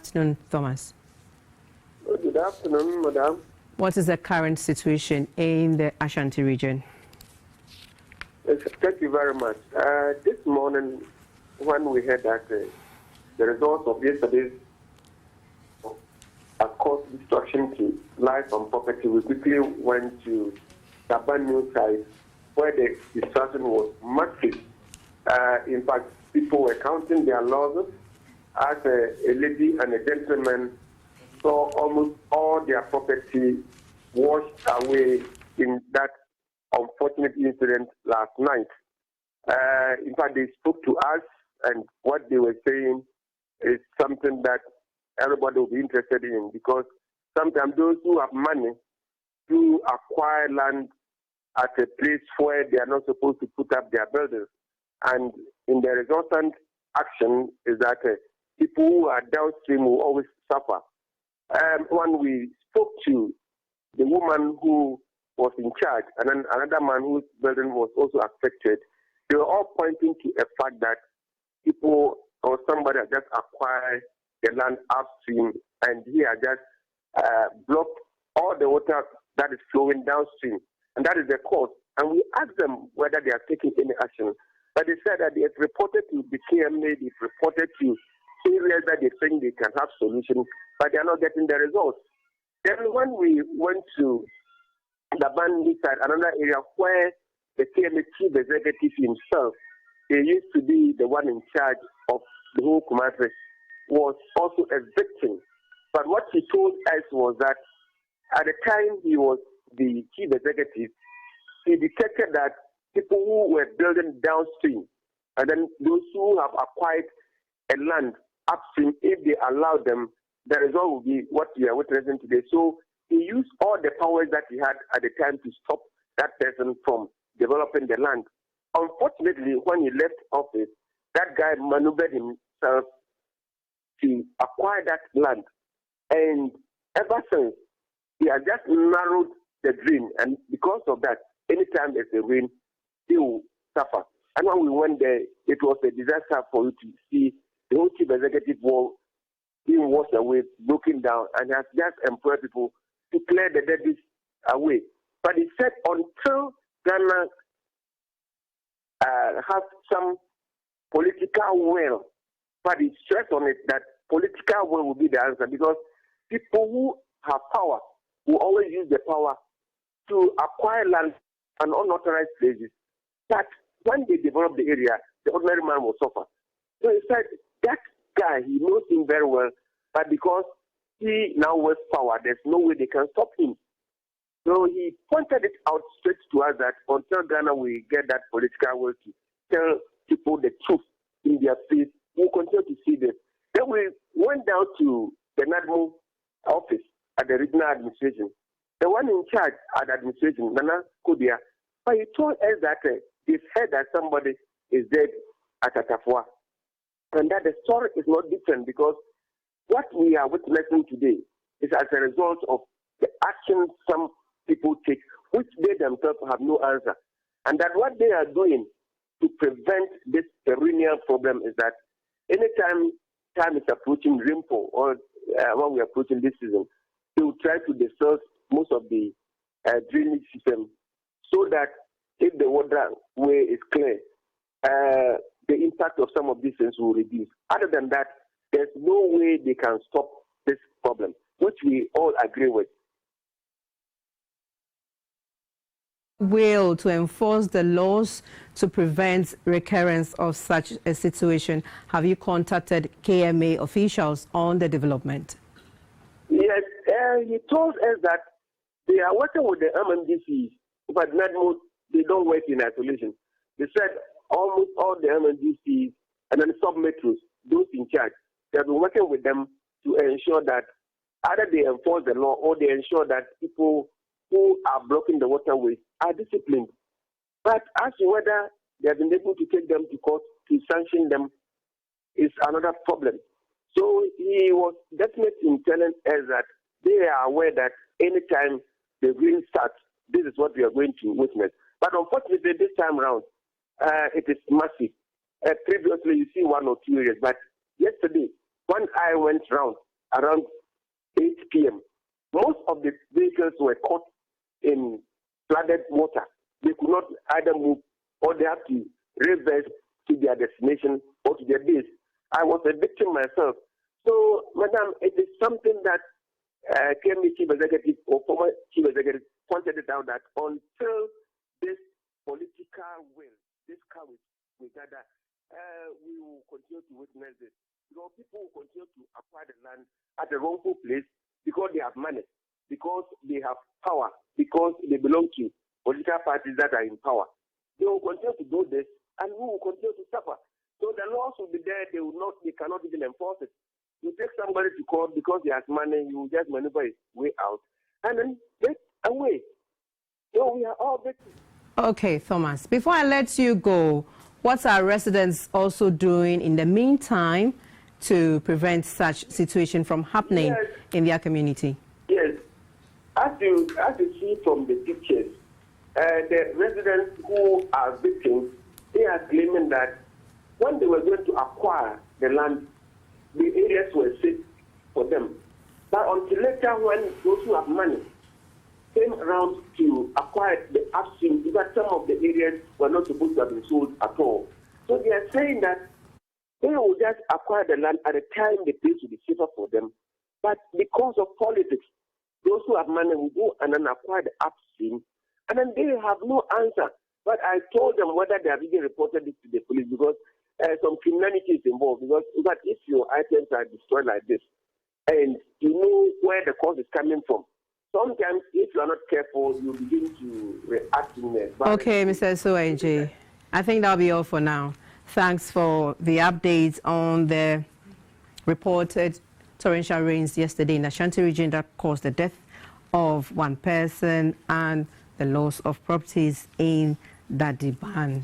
afternoon, Thomas. Good afternoon, madam. What is the current situation in the Ashanti region? Yes, thank you very much. This morning, when we heard that the results of yesterday's caused destruction to life and property, we quickly went to the brand new site where the destruction was massive. In fact, people were counting their losses as a lady and a gentleman saw almost all their property washed away in that unfortunate incident last night. In fact, they spoke to us, and what they were saying is something that everybody will be interested in, because sometimes those who have money do acquire land at a place where they are not supposed to put up their buildings. And in the resultant action is that people who are downstream will always suffer. When we spoke to the woman who was in charge, and then another man whose building was also affected, they were all pointing to a fact that people or somebody has just acquired the land upstream, and he has just blocked all the water that is flowing downstream. And that is the cause. And we asked them whether they are taking any action. But they said that they have reported to the KMA, they've reported to areas that they think they can have solutions, but they are not getting the results. Then when we went to the Bandi side, another area where the KMA chief executive himself, he used to be the one in charge of the whole Kumasi, was also a victim. But what he told us was that at the time he was the chief executive, he detected that people who were building downstream, and then those who have acquired a land upstream, if they allow them, the result will be what we are witnessing today. So he used all the powers that he had at the time to stop that person from developing the land. Unfortunately, when he left office, that guy maneuvered himself to acquire that land. And ever since, he has just narrowed the drain. And because of that, anytime there's a rain, he will suffer. And when we went there, it was a disaster for you to see the whole chief executive wall being washed away, broken down, and has just employed people to clear the debris away. But he said until Ghana has some political will, but he stressed on it that political will be the answer, because people who have power will always use the power to acquire land and unauthorized places. But when they develop the area, the ordinary man will suffer. So he said that guy, he knows him very well, but because he now has power, there's no way they can stop him. So he pointed it out straight to us that until Ghana we get that political will to tell people the truth in their face, we'll continue to see this. Then we went down to the NADMO office at the regional administration. The one in charge at the administration, Nana Kodia, but he told us that they've heard that somebody is dead at Atafua. And that the story is not different, because what we are witnessing today is as a result of the actions some people take, which they themselves have no answer. And that what they are doing to prevent this perennial problem is that anytime time is approaching rainfall, or when we are approaching this season, they will try to disperse most of the drainage system, so that if the waterway is clear, the impact of some of these things will reduce. Other than that, there's no way they can stop this problem, which we all agree with. Will to enforce the laws to prevent recurrence of such a situation. Have you contacted KMA officials on the development? Yes, he told us that they are working with the MMDCs, but not most, they don't work in isolation. They said almost all the MMDCs and then sub-metros, those in charge, they have been working with them to ensure that either they enforce the law or they ensure that people who are blocking the waterways are disciplined. But as to whether they have been able to take them to court to sanction them is another problem. So he was definite in telling us that they are aware that anytime the rain starts, this is what we are going to witness. But unfortunately, this time around, it is massive. Previously, you see one or two areas, but yesterday, when I went round, around 8 p.m. Most of the vehicles were caught in flooded water. They could not either move or they had to reverse to their destination or to their base. I was a victim myself. So, Madam, it is something that KMA Chief Executive or former Chief Executive pointed it out that until this political will, this courage we gather, we will continue to witness this. Because people will continue to acquire the land at the wrongful place because they have money, because they have power, because they belong to political parties that are in power. They will continue to do this, and we will continue to suffer. So the laws will be there. They cannot even enforce it. You take somebody to court because he has money, you just maneuver his way out, and then get away. So we are all victims. Okay, Thomas. Before I let you go, what are residents also doing in the meantime to prevent such situation from happening in their community? Yes. As you see from the pictures, the residents who are victims, they are claiming that when they were going to acquire the land, the areas were safe for them. But until later, when those who have money came around to acquire the upstream, because some of the areas were not supposed to have been sold at all. So they are saying that they will just acquire the land at a time the place will be safer for them. But because of politics, those who have money will go and then acquire the upstream, and then they have no answer. But I told them whether they have even reported it to the police because some criminality is involved. Because if your items are destroyed like this, and you know where the cause is coming from, sometimes if you are not careful, you begin to react in there. Okay, Mr. Soeji, I think that'll be all for now. Thanks for the updates on the reported torrential rains yesterday in the Ashanti region that caused the death of one person and the loss of properties in Dadiban.